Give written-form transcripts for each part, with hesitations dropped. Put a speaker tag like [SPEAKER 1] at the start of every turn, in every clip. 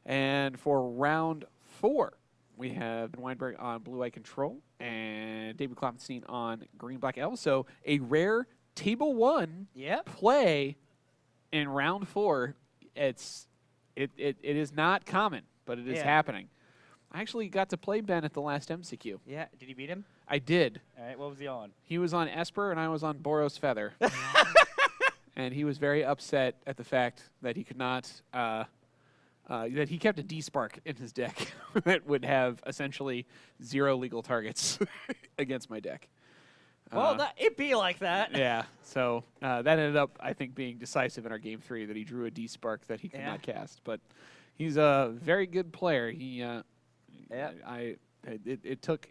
[SPEAKER 1] And for round 4, we have Wienburg on blue-eye control and David Klopfenstein on green-black elves. So a rare table 1 play in round 4. It is not common, but it is happening. I actually got to play Ben at the last MCQ.
[SPEAKER 2] Yeah, did you beat him?
[SPEAKER 1] I did.
[SPEAKER 2] All right, what was he on?
[SPEAKER 1] He was on Esper, and I was on Boros Feather. And he was very upset at the fact that he could not, that he kept a D-Spark in his deck that would have essentially 0 legal targets against my deck.
[SPEAKER 2] Well, it'd be like that.
[SPEAKER 1] Yeah, so that ended up, I think, being decisive in our game 3, that he drew a D-Spark that he could not cast. But he's a very good player. He, it took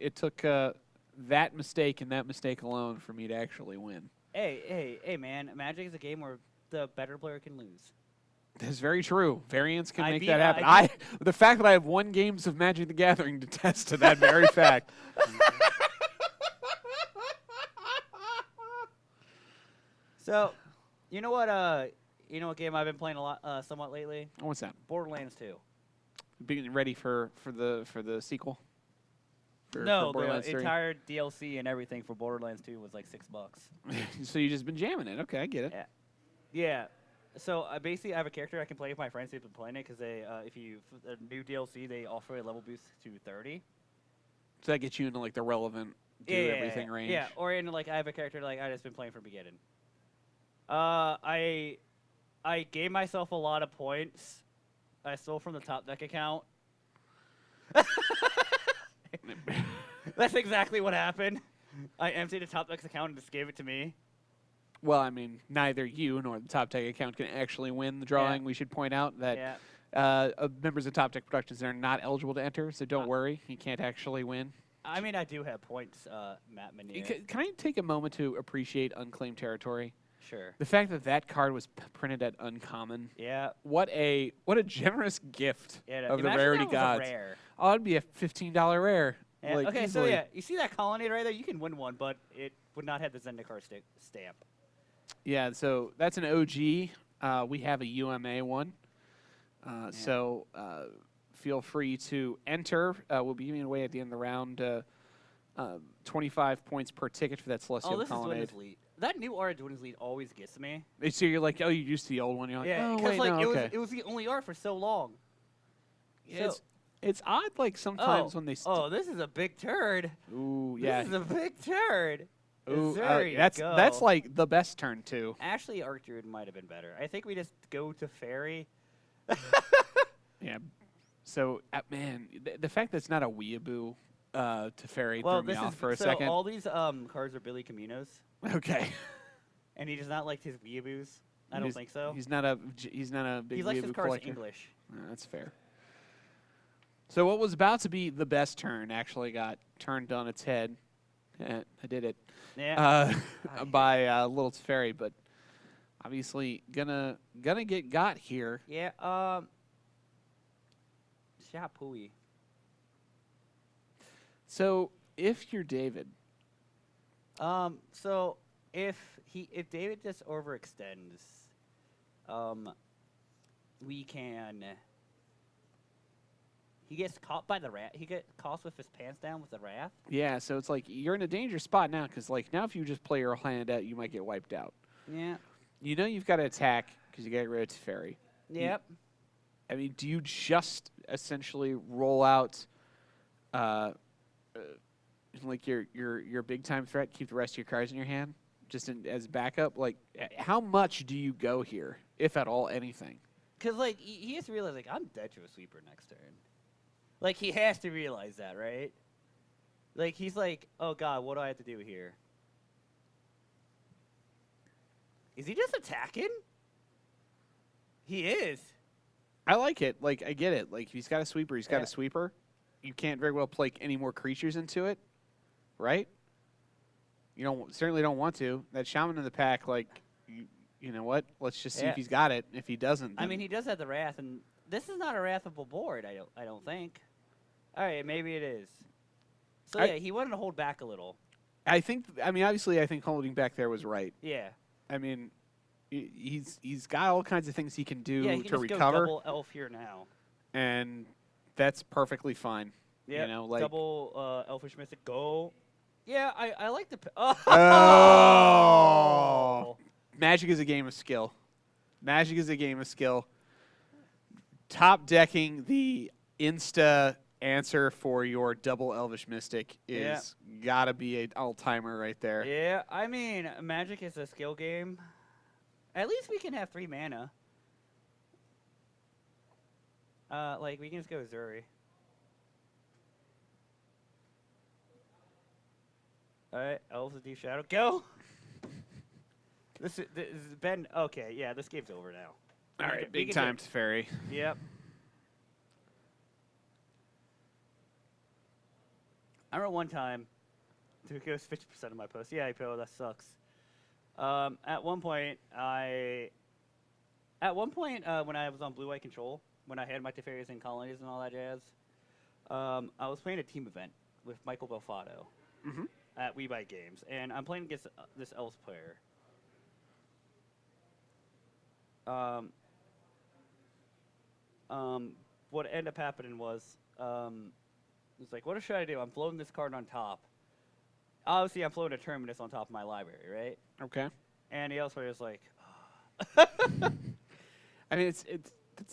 [SPEAKER 1] that mistake and that mistake alone for me to actually win.
[SPEAKER 2] Hey, man! Magic is a game where the better player can lose.
[SPEAKER 1] That's very true. Variance can make that happen. The fact that I have won games of Magic the Gathering attests to that very fact.
[SPEAKER 2] So, you know what game I've been playing a lot, somewhat lately?
[SPEAKER 1] What's that?
[SPEAKER 2] Borderlands 2.
[SPEAKER 1] Being ready for the sequel?
[SPEAKER 2] No, the entire DLC and everything for Borderlands 2 was like $6.
[SPEAKER 1] So you've just been jamming it. Okay, I get it.
[SPEAKER 2] Yeah. So basically, I have a character I can play with my friends who've been playing it because they, the new DLC, they offer a level boost to 30.
[SPEAKER 1] So that gets you into like the relevant everything range.
[SPEAKER 2] Yeah, or in like I have a character like I just been playing from the beginning. I gave myself a lot of points. I stole from the top deck account. That's exactly what happened. I emptied the top deck's account and just gave it to me.
[SPEAKER 1] Well, I mean, neither you nor the Top Deck account can actually win the drawing. We should point out that members of Top Deck Productions are not eligible to enter, so don't worry. He can't actually win.
[SPEAKER 2] I mean, I do have points, Matt Menier.
[SPEAKER 1] Can I take a moment to appreciate Unclaimed Territory?
[SPEAKER 2] Sure.
[SPEAKER 1] The fact that that card was printed at Uncommon.
[SPEAKER 2] Yeah.
[SPEAKER 1] What a generous gift of the rarity gods.
[SPEAKER 2] Rare.
[SPEAKER 1] Oh, it'd be a $15 rare.
[SPEAKER 2] Yeah.
[SPEAKER 1] Like,
[SPEAKER 2] okay,
[SPEAKER 1] easily.
[SPEAKER 2] So you see that colony right there? You can win one, but it would not have the Zendikar stamp.
[SPEAKER 1] Yeah, so that's an OG. We have a UMA one. So feel free to enter. We'll be giving away at the end of the round 25 points per ticket for that Celestial Colonnade.
[SPEAKER 2] Is Dwindle's that new art of Dwindle's Lead always gets to me.
[SPEAKER 1] So you're like, oh, you used the old one. You're like,
[SPEAKER 2] yeah,
[SPEAKER 1] oh, wait, no, okay.
[SPEAKER 2] it was the only art for so long.
[SPEAKER 1] Yeah, it's odd, like sometimes when they.
[SPEAKER 2] This is a big turd.
[SPEAKER 1] Ooh, yeah.
[SPEAKER 2] This is a big turd.
[SPEAKER 1] Ooh, that's like the best turn too.
[SPEAKER 2] Actually, Archdruid might have been better. I think we just go to Fairy.
[SPEAKER 1] Yeah. So, man, the fact that it's not a weeaboo to Fairy threw me off for a second.
[SPEAKER 2] So all these cards are Billy Camino's.
[SPEAKER 1] Okay.
[SPEAKER 2] And he does not like his weeaboos. I don't think so.
[SPEAKER 1] He's not a big
[SPEAKER 2] he likes his cards English.
[SPEAKER 1] That's fair. So what was about to be the best turn actually got turned on its head. I did it.
[SPEAKER 2] Yeah.
[SPEAKER 1] By Little Teferi, but obviously gonna get got here.
[SPEAKER 2] Yeah. Shapui.
[SPEAKER 1] So if you're David.
[SPEAKER 2] So if David just overextends, we can. He gets caught by the wrath. He gets caught with his pants down with the wrath.
[SPEAKER 1] Yeah, so it's like you're in a dangerous spot now because like now if you just play your hand out, you might get wiped out.
[SPEAKER 2] Yeah.
[SPEAKER 1] You know you've got to attack because you got to get rid of Teferi.
[SPEAKER 2] Yep.
[SPEAKER 1] I mean, do you just essentially roll out, like your big time threat, keep the rest of your cards in your hand, just as backup? Like, how much do you go here, if at all, anything?
[SPEAKER 2] Because like he has to realize like I'm dead to a sweeper next turn. Like, he has to realize that, right? Like, he's like, oh, God, what do I have to do here? Is he just attacking? He is.
[SPEAKER 1] I like it. Like, I get it. Like, if he's got a sweeper, he's got a sweeper. You can't very well play any more creatures into it, right? You certainly don't want to. That shaman in the pack, like, you know what? Let's just see if he's got it. If he doesn't,
[SPEAKER 2] I mean, he does have the wrath, and this is not a wrathable board. I don't think. All right, maybe it is. So yeah, he wanted to hold back a little.
[SPEAKER 1] I mean, obviously, I think holding back there was right.
[SPEAKER 2] Yeah.
[SPEAKER 1] I mean, he's got all kinds of things he can do
[SPEAKER 2] he can
[SPEAKER 1] to
[SPEAKER 2] just
[SPEAKER 1] recover.
[SPEAKER 2] Go double elf here now.
[SPEAKER 1] and that's perfectly fine.
[SPEAKER 2] Yeah,
[SPEAKER 1] You know, like
[SPEAKER 2] double Elfish Mystic, go. Yeah, I like the...
[SPEAKER 1] Oh! Magic is a game of skill. Magic is a game of skill. Top decking the insta answer for your double Elvish Mystic is gotta be an all-timer right there.
[SPEAKER 2] Yeah, I mean, Magic is a skill game. At least we can have 3 mana. Like, we can just go Zuri. Alright, Elves of Deep Shadow, go! This is Ben. Okay, yeah, this game's over now.
[SPEAKER 1] All right, big time to Fairy.
[SPEAKER 2] Yep. I remember one time, it goes 50% of my posts. Yeah, IPO, that sucks. At one point, when I was on Blue Eye Control, when I had my Teferias and colonies and all that jazz, I was playing a team event with Michael Belfado at We Buy Games, and I'm playing against this Elves player. What ended up happening was, it's like, what should I do? I'm floating this card on top. Obviously, I'm floating a Terminus on top of my library, right?
[SPEAKER 1] Okay.
[SPEAKER 2] And the Elves player is like,
[SPEAKER 1] I mean, it's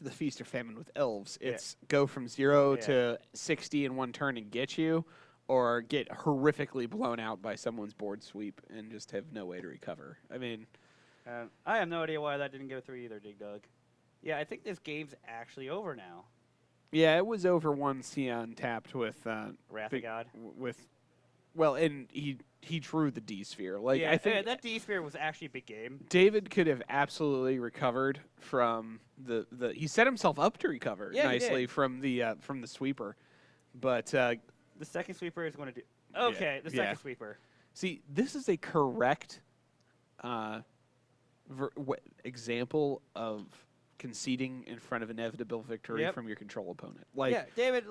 [SPEAKER 1] the feast or famine with elves. It's go from 0 to 60 in one turn and get you, or get horrifically blown out by someone's board sweep and just have no way to recover. I mean,
[SPEAKER 2] I have no idea why that didn't go through either, Dig Dug. Yeah, I think this game's actually over now.
[SPEAKER 1] Yeah, it was over once he untapped with
[SPEAKER 2] Wrath of God.
[SPEAKER 1] Well, and he drew the D sphere. Like
[SPEAKER 2] Yeah,
[SPEAKER 1] I think
[SPEAKER 2] that D sphere was actually a big game.
[SPEAKER 1] David could have absolutely recovered from the he set himself up to recover nicely from the sweeper, but
[SPEAKER 2] the second sweeper is going to do the second sweeper.
[SPEAKER 1] See, this is a correct example of conceding in front of inevitable victory from your control opponent. Like
[SPEAKER 2] David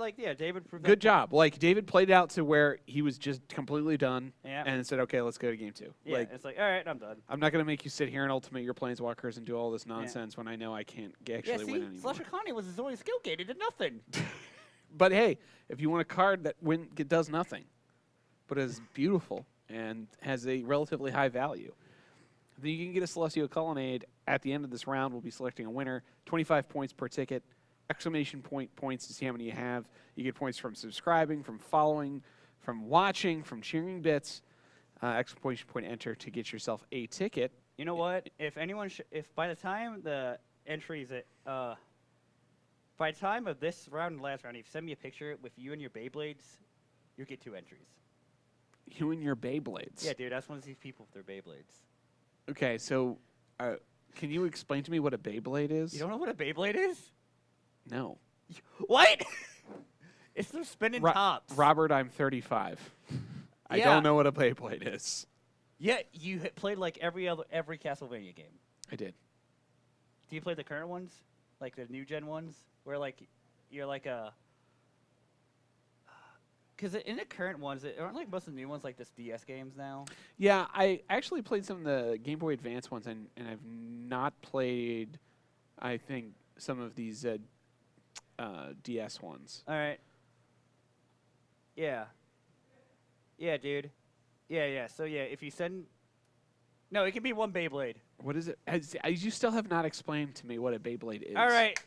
[SPEAKER 2] proved
[SPEAKER 1] good job. Like David played out to where he was just completely done and said, "Okay, let's go to game 2."
[SPEAKER 2] Yeah,
[SPEAKER 1] like,
[SPEAKER 2] it's like, all right, I'm done.
[SPEAKER 1] I'm not going to make you sit here and ultimate your planeswalkers and do all this nonsense when I know I can't actually win anymore.
[SPEAKER 2] Slasher Connie was his only skill gate. He did nothing.
[SPEAKER 1] But hey, if you want a card that does nothing, but is beautiful and has a relatively high value, then you can get a Celestial Colonnade. At the end of this round, we'll be selecting a winner. 25 points per ticket. Exclamation point points to see how many you have. You get points from subscribing, from following, from watching, from cheering bits. Exclamation point enter to get yourself a ticket.
[SPEAKER 2] You know what? If anyone, if by the time the entries, by the time of this round and last round, if you send me a picture with you and your Beyblades, you get 2 entries.
[SPEAKER 1] You and your Beyblades?
[SPEAKER 2] Yeah, dude, I just want to see people with their Beyblades.
[SPEAKER 1] Okay, so can you explain to me what a Beyblade is?
[SPEAKER 2] You don't know what a Beyblade is?
[SPEAKER 1] No.
[SPEAKER 2] What? It's those spinning tops.
[SPEAKER 1] Robert, I'm 35. I don't know what a Beyblade is.
[SPEAKER 2] Yeah, you played like every Castlevania game.
[SPEAKER 1] I did.
[SPEAKER 2] Do you play the current ones? Like the new gen ones? Where like you're like a... Because in the current ones, aren't like most of the new ones like this DS games now?
[SPEAKER 1] Yeah, I actually played some of the Game Boy Advance ones, and I've not played, I think, some of these DS ones.
[SPEAKER 2] All right. Yeah. Yeah, dude. Yeah. So, yeah, if you send... No, it can be one Beyblade.
[SPEAKER 1] What is it? You still have not explained to me what a Beyblade is.
[SPEAKER 2] All right.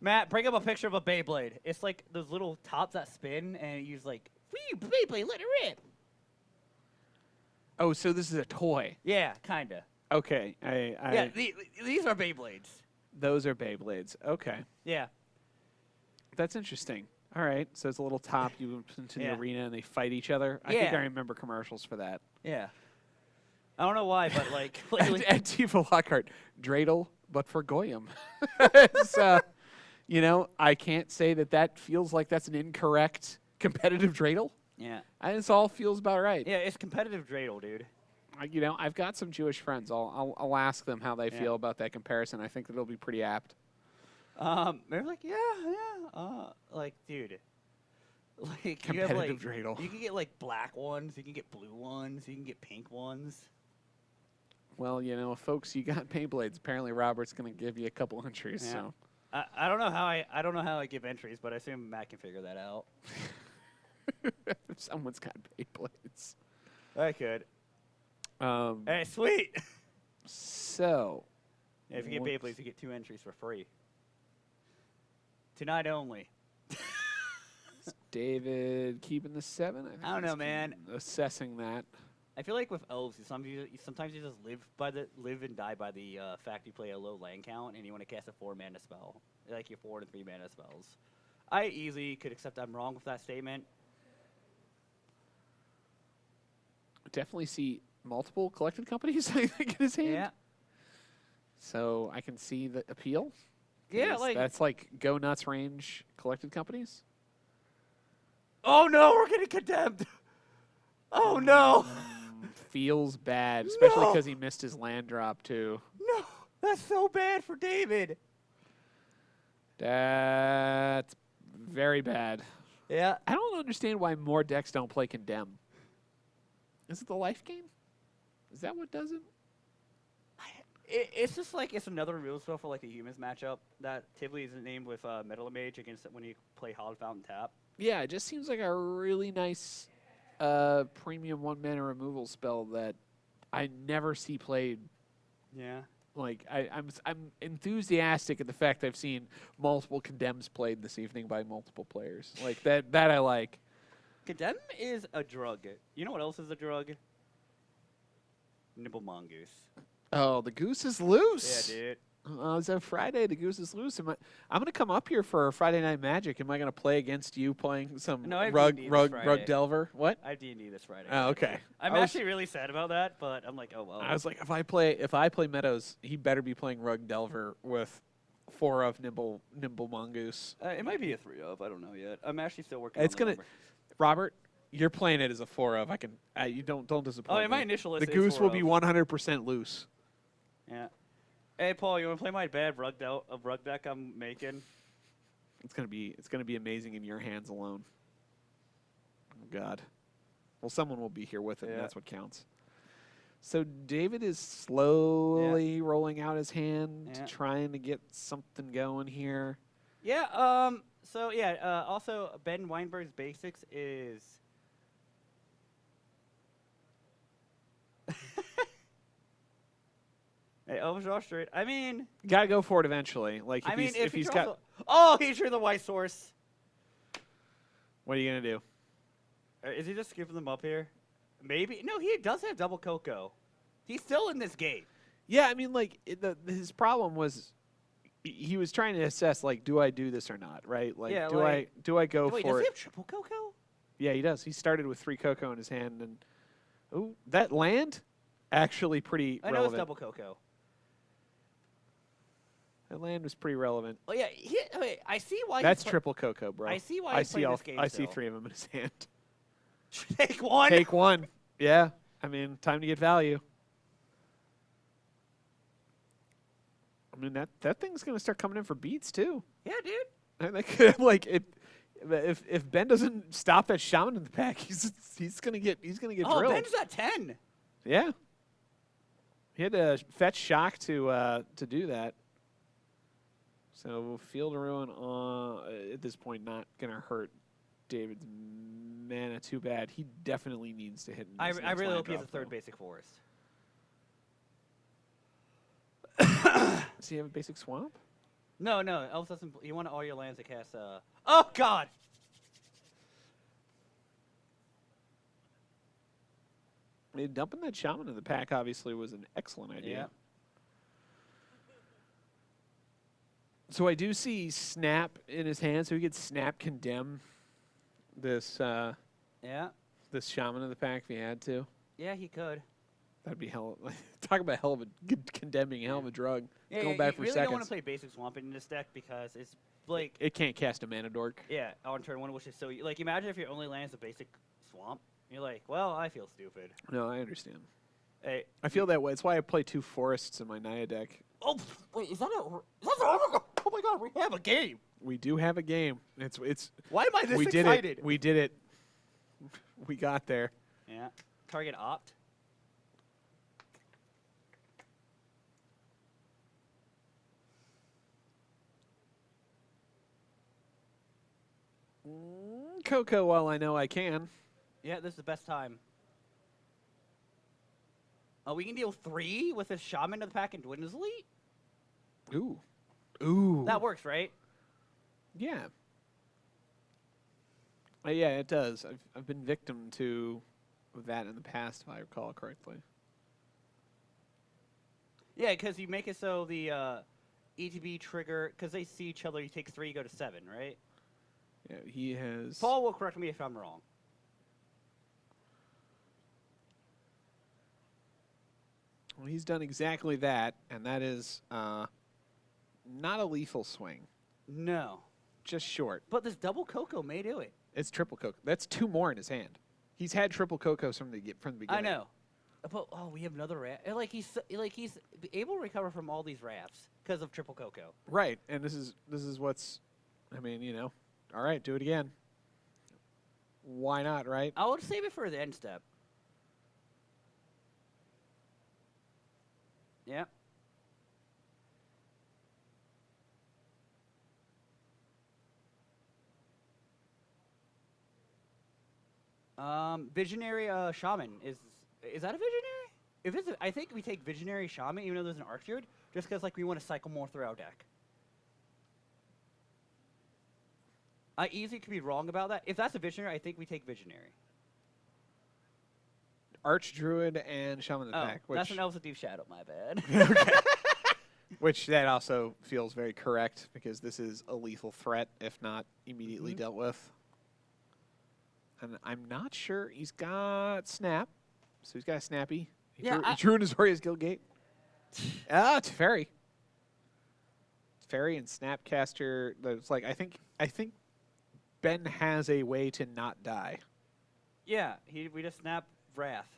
[SPEAKER 2] Matt, bring up a picture of a Beyblade. It's like those little tops that spin, and you use like, wee, Beyblade, let it rip.
[SPEAKER 1] Oh, so this is a toy.
[SPEAKER 2] Yeah, kind of.
[SPEAKER 1] Okay.
[SPEAKER 2] Yeah, these are Beyblades.
[SPEAKER 1] Those are Beyblades. Okay.
[SPEAKER 2] Yeah.
[SPEAKER 1] That's interesting. All right. So it's a little top. You put into the arena, and they fight each other. I think I remember commercials for that.
[SPEAKER 2] Yeah. I don't know why, but like...
[SPEAKER 1] At Tifa Lockhart, Dreidel, but for Goyim. You know, I can't say that feels like that's an incorrect competitive dreidel.
[SPEAKER 2] Yeah.
[SPEAKER 1] This all feels about right.
[SPEAKER 2] Yeah, it's competitive dreidel, dude.
[SPEAKER 1] You know, I've got some Jewish friends. I'll ask them how they feel about that comparison. I think that it'll be pretty apt.
[SPEAKER 2] They're like, like, dude. Like,
[SPEAKER 1] competitive dreidel.
[SPEAKER 2] You can get, like, black ones. You can get blue ones. You can get pink ones.
[SPEAKER 1] Well, you know, folks, you got Beyblades. Apparently Robert's going to give you a couple entries, so...
[SPEAKER 2] I don't know how I give entries, but I assume Matt can figure that out.
[SPEAKER 1] Someone's got Beyblades.
[SPEAKER 2] I could. Hey, sweet.
[SPEAKER 1] So,
[SPEAKER 2] yeah, if you get Beyblades, you get 2 entries for free. Tonight only.
[SPEAKER 1] Is David keeping the 7?
[SPEAKER 2] I don't know, man.
[SPEAKER 1] Assessing that.
[SPEAKER 2] I feel like with Elves, sometimes you just live and die by the fact you play a low land count and you want to cast a 4-mana spell, like your 4 and 3-mana spells. I easily could accept I'm wrong with that statement.
[SPEAKER 1] Definitely see multiple collected companies, I think, in his hand.
[SPEAKER 2] Yeah.
[SPEAKER 1] So I can see the appeal.
[SPEAKER 2] Yeah, like
[SPEAKER 1] that's like go nuts range collected companies.
[SPEAKER 2] Oh no, we're getting condemned. Oh no.
[SPEAKER 1] Feels bad, especially
[SPEAKER 2] No.
[SPEAKER 1] because he missed his land drop too.
[SPEAKER 2] No, that's so bad for David.
[SPEAKER 1] That's very bad.
[SPEAKER 2] Yeah.
[SPEAKER 1] I don't understand why more decks don't play Condemn. Is it the life gain? Is that what does it?
[SPEAKER 2] It's just like it's another real spell for like the humans matchup that typically is named with Metal Mage against when you play Hallowed Fountain tap.
[SPEAKER 1] Yeah, it just seems like a really nice premium 1-mana removal spell that I never see played.
[SPEAKER 2] Yeah.
[SPEAKER 1] Like I'm enthusiastic at the fact I've seen multiple Condemns played this evening by multiple players. Like that I like.
[SPEAKER 2] Condemn is a drug. You know what else is a drug? Nibble Mongoose.
[SPEAKER 1] Oh, the goose is loose.
[SPEAKER 2] Yeah, dude.
[SPEAKER 1] It's a Friday. The goose is loose. I'm going to come up here for Friday Night Magic. Am I going to play against you playing some rug delver? What?
[SPEAKER 2] I have D&D this Friday.
[SPEAKER 1] Oh, okay.
[SPEAKER 2] I'm actually really sad about that, but I'm like, oh well.
[SPEAKER 1] I was like, if I play Meadows, he better be playing rug delver with 4 of nimble mongoose.
[SPEAKER 2] It might be a 3 of. I don't know yet. I'm actually still working.
[SPEAKER 1] It's gonna. Robert, you're playing it as a 4 of. I can. You don't disappoint.
[SPEAKER 2] Oh,
[SPEAKER 1] me.
[SPEAKER 2] my initial list.
[SPEAKER 1] The goose will be 100% loose.
[SPEAKER 2] Yeah. Hey, Paul, you want to play my bad rug deck I'm making?
[SPEAKER 1] It's gonna be amazing in your hands alone. Oh God. Well, someone will be here with it. Yeah. And that's what counts. So David is slowly rolling out his hand, trying to get something going here.
[SPEAKER 2] Yeah. So yeah. Also, Ben Wienburg's basics is. Hey, Elves draw straight. I mean,
[SPEAKER 1] you gotta go for it eventually. Like, if he's got.
[SPEAKER 2] He drew the white source.
[SPEAKER 1] What are you gonna do?
[SPEAKER 2] Is he just skipping them up here? Maybe. No, he does have double Coco. He's still in this game.
[SPEAKER 1] Yeah, I mean, like his problem was he was trying to assess like, do I do this or not? Right? Like, do I go for it?
[SPEAKER 2] Does he have triple Coco?
[SPEAKER 1] Yeah, he does. He started with 3 Coco in his hand, and that land actually pretty relevant.
[SPEAKER 2] I know it's double Coco.
[SPEAKER 1] That land was pretty relevant.
[SPEAKER 2] Oh yeah, I see why.
[SPEAKER 1] That's triple Coco, bro.
[SPEAKER 2] I see why. I see
[SPEAKER 1] this game. I see 3 of them in his hand.
[SPEAKER 2] Take one.
[SPEAKER 1] Take one. Yeah. I mean, time to get value. I mean, that thing's gonna start coming in for beats too.
[SPEAKER 2] Yeah, dude.
[SPEAKER 1] I think like if Ben doesn't stop that shaman in the pack, he's gonna get drilled.
[SPEAKER 2] Oh, Ben's at 10.
[SPEAKER 1] Yeah. He had to fetch shock to do that. So Field of Ruin at this point not gonna hurt David's mana too bad. He definitely needs to hit.
[SPEAKER 2] I really hope he has a 3rd basic forest.
[SPEAKER 1] Does he have a basic swamp?
[SPEAKER 2] No. Elves doesn't. You want all your lands to cast. Oh God.
[SPEAKER 1] I mean, dumping that shaman in the pack obviously was an excellent idea.
[SPEAKER 2] Yeah.
[SPEAKER 1] So I do see Snap in his hand, so he could Snap Condemn this this shaman in the pack if he had to.
[SPEAKER 2] Yeah, he could.
[SPEAKER 1] That'd be talk about hell of a condemning hell of a drug.
[SPEAKER 2] Yeah,
[SPEAKER 1] Going back for
[SPEAKER 2] you really
[SPEAKER 1] seconds.
[SPEAKER 2] don't want to play basic swamp in this deck because it's like
[SPEAKER 1] it can't cast a mana dork.
[SPEAKER 2] Yeah, on turn 1, which is so like imagine if your only land is a basic swamp. You're like, well, I feel stupid.
[SPEAKER 1] No, I understand.
[SPEAKER 2] Hey,
[SPEAKER 1] I feel that way. It's why I play 2 forests in my Naya deck.
[SPEAKER 2] Oh wait, is that oh my God, we have a game.
[SPEAKER 1] We do have a game. It's.
[SPEAKER 2] Why am I this excited?
[SPEAKER 1] We did it. We got there.
[SPEAKER 2] Yeah. Target opt.
[SPEAKER 1] Coco, while I know I can.
[SPEAKER 2] Yeah, this is the best time. Oh, we can deal 3 with a Shaman to the pack and Dwindle's Elite?
[SPEAKER 1] Ooh. Ooh.
[SPEAKER 2] That works, right?
[SPEAKER 1] Yeah. Yeah, it does. I've been victim to that in the past, if I recall correctly.
[SPEAKER 2] Yeah, because you make it so the ETB trigger, because they see each other, you take 3, you go to 7, right?
[SPEAKER 1] Yeah, he has...
[SPEAKER 2] Paul will correct me if I'm wrong.
[SPEAKER 1] Well, he's done exactly that, and that is not a lethal swing.
[SPEAKER 2] No.
[SPEAKER 1] Just short.
[SPEAKER 2] But this double Coco may do it.
[SPEAKER 1] It's triple Coco. That's 2 more in his hand. He's had triple Cocos from the beginning.
[SPEAKER 2] I know. But we have another Wrath. He's able to recover from all these Wraths because of triple Coco.
[SPEAKER 1] Right, and this is what's, I mean, you know, all right, do it again. Why not, right?
[SPEAKER 2] I would save it for the end step. Yeah. Visionary Shaman is that a Visionary? If it's, I think we take Visionary Shaman even though there's an Archdruid, just because like we want to cycle more through our deck. I easily could be wrong about that. If that's a Visionary, I think we take Visionary.
[SPEAKER 1] Archdruid and Shaman of the Pack.
[SPEAKER 2] That's an Elves of Deep Shadow, my bad.
[SPEAKER 1] Okay. Which that also feels very correct because this is a lethal threat if not immediately dealt with. And I'm not sure he's got Snap, so he's got a Snappy. He drew an Azorius Guildgate. Teferi. Teferi and Snapcaster. That's like I think Ben has a way to not die.
[SPEAKER 2] Yeah, we just snap Wrath.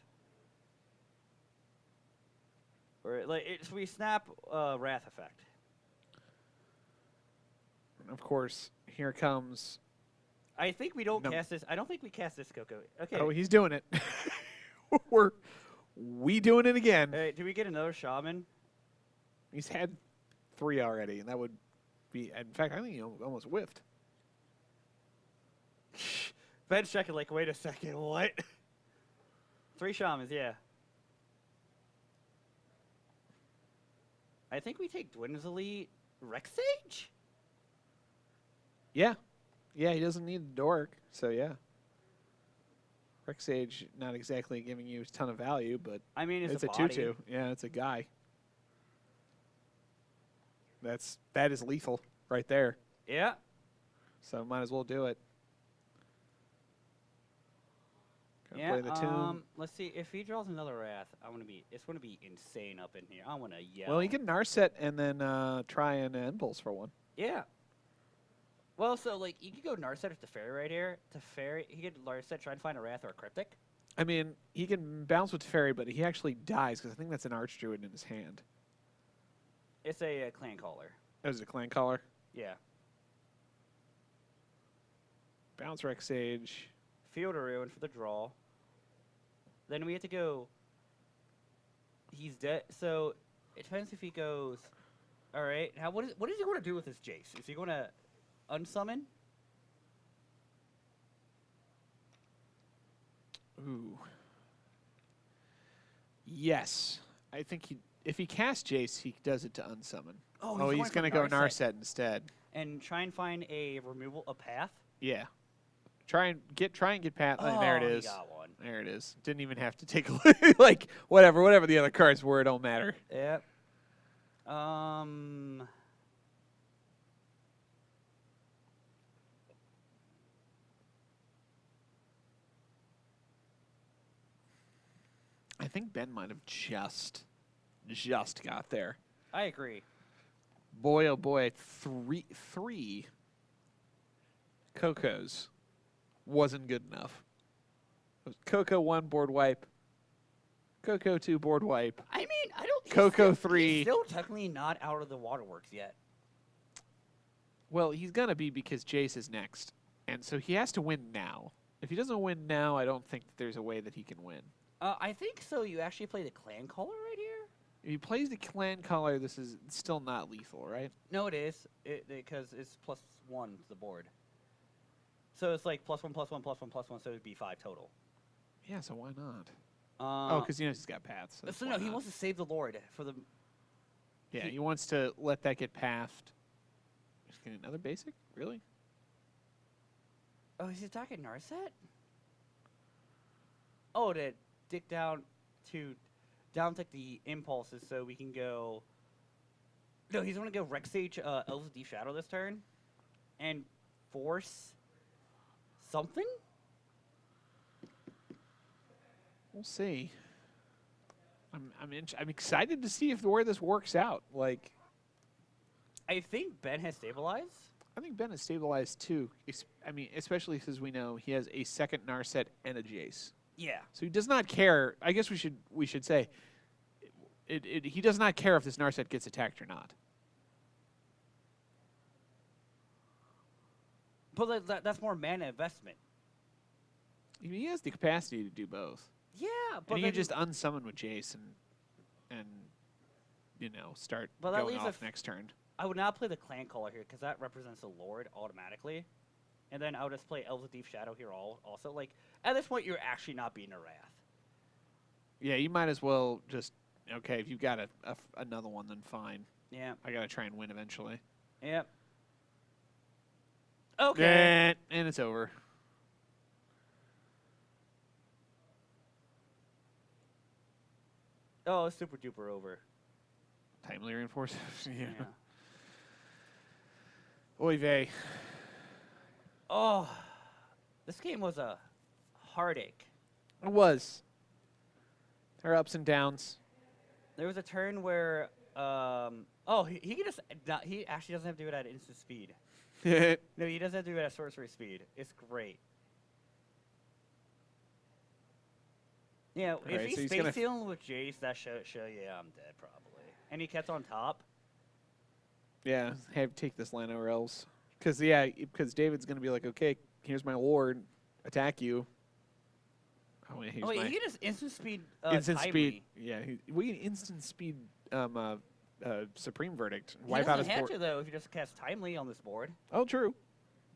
[SPEAKER 2] Or so we snap Wrath effect.
[SPEAKER 1] And of course, here comes.
[SPEAKER 2] I think we don't cast this. I don't think we cast this Coco. Okay.
[SPEAKER 1] Oh, he's doing it. We doing it again.
[SPEAKER 2] Hey, do we get another Shaman?
[SPEAKER 1] He's had 3 already, and that would be. In fact, I think he almost whiffed.
[SPEAKER 2] Ben's checking like, wait a second, what? 3 Shamans, yeah. I think we take Dwindle's Elite Rexage?
[SPEAKER 1] Yeah. Yeah, he doesn't need the dork, so yeah. Rexage not exactly giving you a ton of value, but
[SPEAKER 2] I mean it's
[SPEAKER 1] a 2/2. Yeah, it's a guy. That is lethal right there.
[SPEAKER 2] Yeah.
[SPEAKER 1] So might as well do it.
[SPEAKER 2] Yeah.
[SPEAKER 1] Play the tune.
[SPEAKER 2] Let's see if he draws another Wrath. It's gonna be insane up in here. I want to yell.
[SPEAKER 1] Well, he can Narset and then try and Impulse for 1.
[SPEAKER 2] Yeah. Well, so like you could go Narset or Teferi right here. Teferi, he could Narset, try and find a Wrath or a Cryptic.
[SPEAKER 1] I mean, he can bounce with Teferi, but he actually dies because I think that's an Archdruid in his hand.
[SPEAKER 2] It's a Clan Caller.
[SPEAKER 1] Oh, is it a Clan Caller?
[SPEAKER 2] Yeah.
[SPEAKER 1] Bounce Rexage.
[SPEAKER 2] Field of Ruin for the draw. Then we have to go. He's dead. So it depends if he goes. All right. Now what is he going to do with his Jace? Is he going to unsummon?
[SPEAKER 1] Ooh. Yes. I think if he casts Jace, he does it to unsummon.
[SPEAKER 2] Oh,
[SPEAKER 1] he's going to go Narset instead.
[SPEAKER 2] And try and find a path?
[SPEAKER 1] Yeah. Try and get path.
[SPEAKER 2] Oh,
[SPEAKER 1] there it is.
[SPEAKER 2] He got one.
[SPEAKER 1] There it is. Didn't even have to take a look. Like, whatever the other cards were, it don't matter.
[SPEAKER 2] Yep.
[SPEAKER 1] I think Ben might have just got there.
[SPEAKER 2] I agree.
[SPEAKER 1] Boy, oh boy, three Cocos wasn't good enough. It was Coco 1 board wipe, Coco 2 board wipe.
[SPEAKER 2] I mean, I don't.
[SPEAKER 1] Coco 3.
[SPEAKER 2] He's still technically not out of the waterworks yet.
[SPEAKER 1] Well, he's gonna be because Jace is next, and so he has to win now. If he doesn't win now, I don't think that there's a way that he can win.
[SPEAKER 2] I think so. You actually play the Clan Caller right here?
[SPEAKER 1] If he plays the Clan Caller, this is still not lethal, right?
[SPEAKER 2] No, it is. Because it's +1 to the board. So it's like +1, +1, +1, +1, so it'd be 5 total.
[SPEAKER 1] Yeah, so why not? Oh, because he's got paths.
[SPEAKER 2] So no, he wants to save the Lord for the...
[SPEAKER 1] Yeah, he wants to let that get pathed. Just getting another basic? Really?
[SPEAKER 2] Oh, he's attacking Narset? Oh, to dig down to down-tick the impulses so we can go... No, he's going to go Rex Sage Elves Deep Shadow this turn and force something?
[SPEAKER 1] We'll see. I'm excited to see where this works out. Like,
[SPEAKER 2] I think Ben has stabilized.
[SPEAKER 1] I think Ben has stabilized too. I mean, especially because we know he has a second Narset and a Jace.
[SPEAKER 2] Yeah.
[SPEAKER 1] So he does not care. I guess we should say he does not care if this Narset gets attacked or not.
[SPEAKER 2] But that's more mana investment.
[SPEAKER 1] He has the capacity to do both.
[SPEAKER 2] Yeah, but
[SPEAKER 1] and he can just unsummon with Jace and start going off next turn.
[SPEAKER 2] I would not play the Clan Caller here because that represents the Lord automatically. And then I would just play Elves of Deep Shadow here also. Like, at this point, you're actually not being a Wrath.
[SPEAKER 1] Yeah, you might as well just, okay, if you've got another one, then fine.
[SPEAKER 2] Yeah.
[SPEAKER 1] I got to try and win eventually.
[SPEAKER 2] Yep. Okay.
[SPEAKER 1] And it's over.
[SPEAKER 2] Oh, it's super duper over.
[SPEAKER 1] Timely reinforce. Yeah.
[SPEAKER 2] Yeah.
[SPEAKER 1] Oy vey.
[SPEAKER 2] Oh, this game was a heartache.
[SPEAKER 1] It was. There are ups and downs.
[SPEAKER 2] There was a turn where, he can just, he actually doesn't have to do it at instant speed. No, he doesn't have to do it at sorcery speed. It's great. Yeah, if
[SPEAKER 1] Right,
[SPEAKER 2] he's space dealing with Jace, that show yeah, I'm dead probably. And he kept on top.
[SPEAKER 1] Yeah, take this land over Elves. Because David's going to be like, okay, here's my Lord, attack you. Oh, wait,
[SPEAKER 2] he can just instant speed
[SPEAKER 1] instant
[SPEAKER 2] timely.
[SPEAKER 1] speed. Yeah, we can instant speed Supreme Verdict.
[SPEAKER 2] He
[SPEAKER 1] wipe out his
[SPEAKER 2] doesn't
[SPEAKER 1] board.
[SPEAKER 2] have to, though, if you just cast timely on this board.
[SPEAKER 1] Oh, true.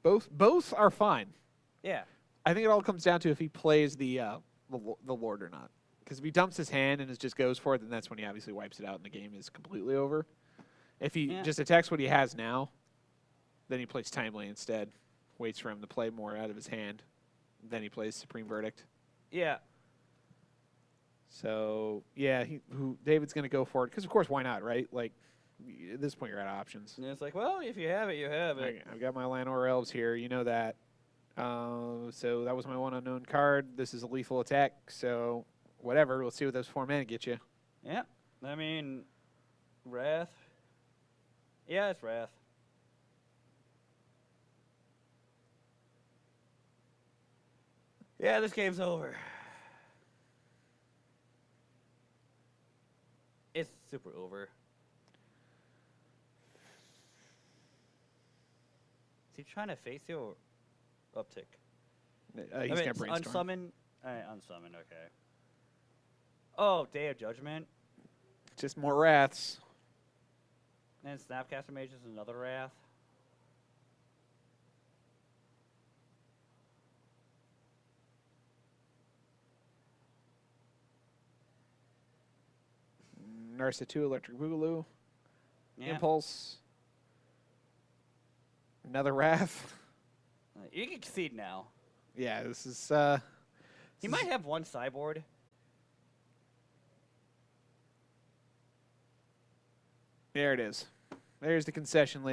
[SPEAKER 1] Both are fine.
[SPEAKER 2] Yeah.
[SPEAKER 1] I think it all comes down to if he plays the Lord or not. Because if he dumps his hand and just goes for it, then that's when he obviously wipes it out and the game is completely over. If he just attacks what he has now, then he plays Timely instead. Waits for him to play more out of his hand. Then he plays Supreme Verdict.
[SPEAKER 2] Yeah.
[SPEAKER 1] So, yeah, David's going to go for it. Because, of course, why not, right? Like, at this point, you're out of options.
[SPEAKER 2] And it's like, well, if you have it, you have it.
[SPEAKER 1] I've got my Llanowar Elves here. You know that. So that was my one unknown card. This is a lethal attack. So, whatever. We'll see what those 4 mana get you.
[SPEAKER 2] Yeah. I mean, Wrath. Yeah, it's Wrath. Yeah, this game's over. It's super over. Is he trying to face you or uptick?
[SPEAKER 1] He's got Brainstorm.
[SPEAKER 2] Unsummon. Unsummon, okay. Oh, Day of Judgment.
[SPEAKER 1] Just more Wraths.
[SPEAKER 2] And Snapcaster Mage is another Wrath.
[SPEAKER 1] Narset 2, Electric Boogaloo.
[SPEAKER 2] Yeah.
[SPEAKER 1] Impulse. Another Wrath.
[SPEAKER 2] You can concede now.
[SPEAKER 1] Yeah, this is...
[SPEAKER 2] He might have one sideboard.
[SPEAKER 1] There it is. There's the concession, ladies.